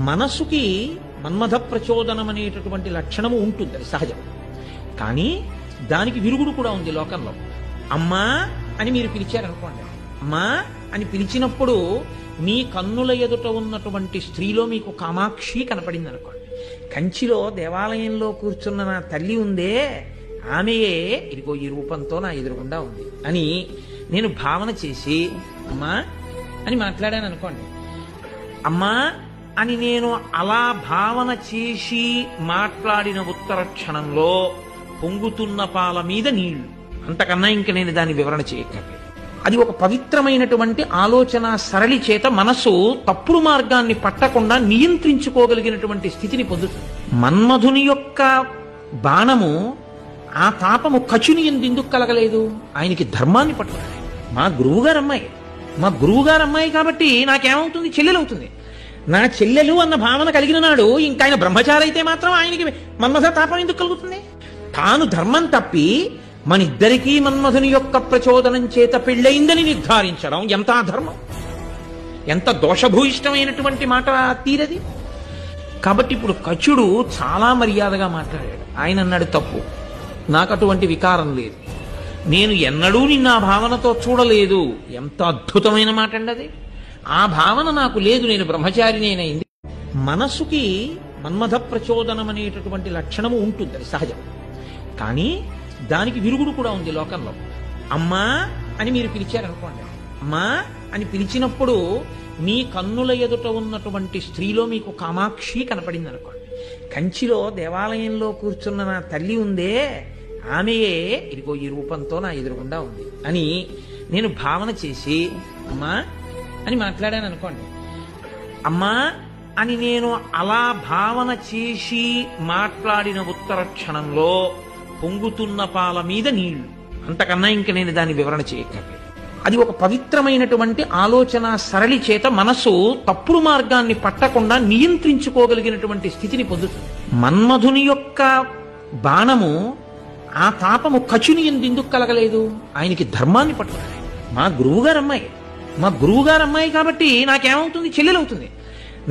మనసుకి మన్మథ ప్రచోదనం అనేటటువంటి లక్షణము ఉంటుంది, అది సహజం. కానీ దానికి విరుగుడు కూడా ఉంది లోకంలో. అమ్మా అని మీరు పిలిచారనుకోండి, అమ్మా అని పిలిచినప్పుడు మీ కన్నుల ఎదుట ఉన్నటువంటి స్త్రీలో మీకు కామాక్షి కనపడింది అనుకోండి. కంచిలో దేవాలయంలో కూర్చున్న నా తల్లి ఉందే, ఆమెయే ఇదిగో ఈ రూపంతో నా ఎదురుగుండా ఉంది అని నేను భావన చేసి అమ్మా అని మాట్లాడాను అనుకోండి. అమ్మా అని నేను అలా భావన చేసి మాట్లాడిన ఉత్తర క్షణంలో పొంగుతున్న పాల మీద నీళ్లు, అంతకన్నా ఇంక నేను దాన్ని వివరణ చేయక్కర్లేదు. అది ఒక పవిత్రమైనటువంటి ఆలోచన సరళి చేత మనసు తప్పుడు మార్గాన్ని పట్టకుండా నియంత్రించుకోగలిగినటువంటి స్థితిని పొందుతుంది. మన్మధుని యొక్క బాణము, ఆ తాపము కచుని ఎందుకు కలగలేదు? ఆయనకి ధర్మాన్ని పట్టుకున్నాడు. మా గురువుగారు అమ్మాయి కాబట్టి నాకేమవుతుంది? చెల్లెలవుతుంది. నా చెల్లెలు అన్న భావన కలిగిన నాడు ఇంకా ఆయన బ్రహ్మచారి అయితే మాత్రం ఆయనకి మన్మథ తాపం ఎందుకు కలుగుతుంది? తాను ధర్మం తప్పి మనిద్దరికీ మన్మధుని యొక్క ప్రచోదనం చేత పెళ్ళయిందని నిర్ధారించడం ఎంత అధర్మం, ఎంత దోషభూయిష్టమైనటువంటి మాట తీరది. కాబట్టి ఇప్పుడు కచుడు చాలా మర్యాదగా మాట్లాడాడు. ఆయన అన్నాడు, తప్పు, నాకు అటువంటి వికారం లేదు, నేను ఎన్నడూ నిన్న ఆ భావనతో చూడలేదు. ఎంత అద్భుతమైన మాట అండి అది. ఆ భావన నాకు లేదు, నేను బ్రహ్మచారినేనైంది. మనసుకి మన్మథ ప్రచోదనం అనేటటువంటి లక్షణము ఉంటుంది, అది సహజం. కానీ దానికి విరుగుడు కూడా ఉంది లోకంలో. అమ్మా అని మీరు పిలిచారనుకోండి, అమ్మా అని పిలిచినప్పుడు మీ కన్నుల ఎదుట ఉన్నటువంటి స్త్రీలో మీకు కామాక్షి కనపడింది అనుకోండి. కంచిలో దేవాలయంలో కూర్చున్న నా తల్లి ఉందే, ఆమెయే ఇదిగో ఈ రూపంతో నా ఎదురుగుండా ఉంది అని నేను భావన చేసి అమ్మా అని మాట్లాడాను అనుకోండి. అమ్మా అని నేను అలా భావన చేసి మాట్లాడిన ఉత్తర క్షణంలో పొంగుతున్న పాల మీద నీళ్లు, అంతకన్నా ఇంక నేను దాన్ని వివరణ చేయక్కర్లేదు. అది ఒక పవిత్రమైనటువంటి ఆలోచన సరళి చేత మనసు తప్పుడు మార్గాన్ని పట్టకుండా నియంత్రించుకోగలిగినటువంటి స్థితిని పొందుతుంది. మన్మధుని యొక్క బాణము, ఆ తాపము కచుని ఎందుకు కలగలేదు? ఆయనకి ధర్మాన్ని పట్టుకున్నాడు. మా గురువుగారు అమ్మాయి కాబట్టి నాకేమవుతుంది? చెల్లెలవుతుంది.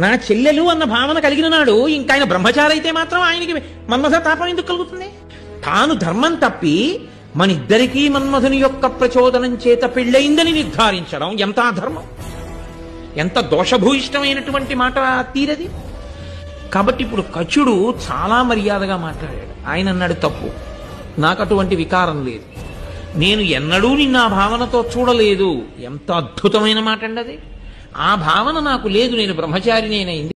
నా చెల్లెలు అన్న భావన కలిగిన నాడు ఇంకా ఆయన బ్రహ్మచారి అయితే మాత్రం ఆయనకి మన్మథ తాపం ఎందుకు కలుగుతుంది? తాను ధర్మం తప్పి మనిద్దరికీ మన్మధుని యొక్క ప్రచోదనం చేత పెళ్ళయిందని నిర్ధారించడం ఎంత అధర్మం, ఎంత దోషభూయిష్టమైనటువంటి మాట తీరది. కాబట్టి ఇప్పుడు కచుడు చాలా మర్యాదగా మాట్లాడాడు. ఆయన అన్నాడు, తప్పు, నాకు అటువంటి వికారం లేదు, నేను ఎన్నడూ నిన్న ఆ భావనతో చూడలేదు. ఎంత అద్భుతమైన మాట అండి అది. ఆ భావన నాకు లేదు, నేను బ్రహ్మచారినేనైంది.